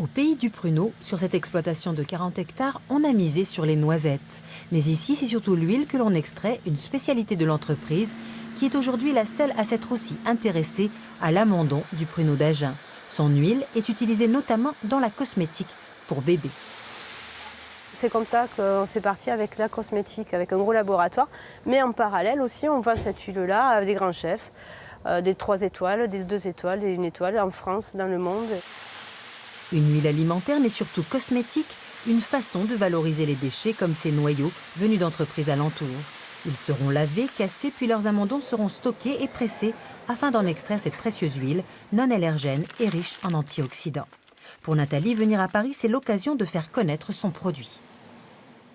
Au pays du pruneau, sur cette exploitation de 40 hectares, on a misé sur les noisettes. Mais ici, c'est surtout l'huile que l'on extrait, une spécialité de l'entreprise, qui est aujourd'hui la seule à s'être aussi intéressée à l'amandon du pruneau d'Agen. Son huile est utilisée notamment dans la cosmétique pour bébés. C'est comme ça qu'on s'est parti avec la cosmétique, avec un gros laboratoire. Mais en parallèle aussi, on vend cette huile-là à des grands chefs, des 3 étoiles, des 2 étoiles, des 1 étoile en France, dans le monde. Une huile alimentaire, mais surtout cosmétique, une façon de valoriser les déchets comme ces noyaux venus d'entreprises alentours. Ils seront lavés, cassés, puis leurs amandons seront stockés et pressés afin d'en extraire cette précieuse huile non allergène et riche en antioxydants. Pour Nathalie, venir à Paris, c'est l'occasion de faire connaître son produit.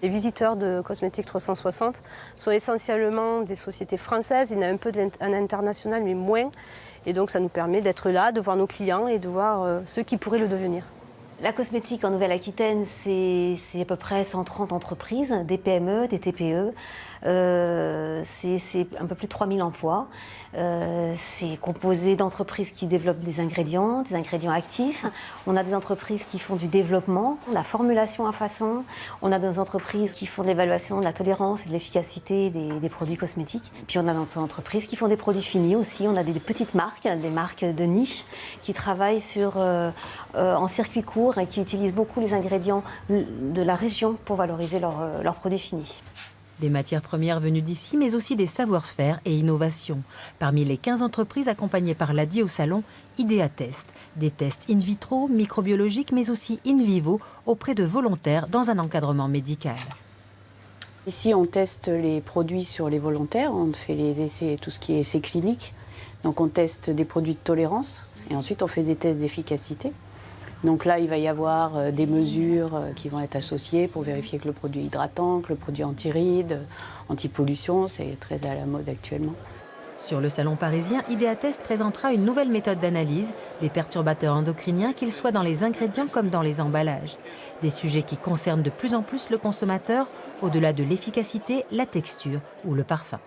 Les visiteurs de Cosmétique 360 sont essentiellement des sociétés françaises. Il y en a un peu à l'international, mais moins. Et donc ça nous permet d'être là, de voir nos clients et de voir ceux qui pourraient le devenir. La cosmétique en Nouvelle-Aquitaine, c'est à peu près 130 entreprises, des PME, des TPE. C'est un peu plus de 3000 emplois. C'est composé d'entreprises qui développent des ingrédients actifs. On a des entreprises qui font du développement, la formulation à façon. On a des entreprises qui font de l'évaluation de la tolérance et de l'efficacité des produits cosmétiques. Puis on a des entreprises qui font des produits finis aussi. On a des petites marques, des marques de niche qui travaillent en circuit court et qui utilisent beaucoup les ingrédients de la région pour valoriser leurs produits finis. Des matières premières venues d'ici, mais aussi des savoir-faire et innovations. Parmi les 15 entreprises accompagnées par l'ADI au salon, Idéatest. Des tests in vitro, microbiologiques, mais aussi in vivo, auprès de volontaires dans un encadrement médical. Ici, on teste les produits sur les volontaires, on fait les essais, tout ce qui est essais cliniques. Donc on teste des produits de tolérance et ensuite on fait des tests d'efficacité. Donc là, il va y avoir des mesures qui vont être associées pour vérifier que le produit est hydratant, que le produit est anti-rides, anti-pollution, c'est très à la mode actuellement. Sur le salon parisien, Idéatest présentera une nouvelle méthode d'analyse des perturbateurs endocriniens, qu'ils soient dans les ingrédients comme dans les emballages. Des sujets qui concernent de plus en plus le consommateur, au-delà de l'efficacité, la texture ou le parfum.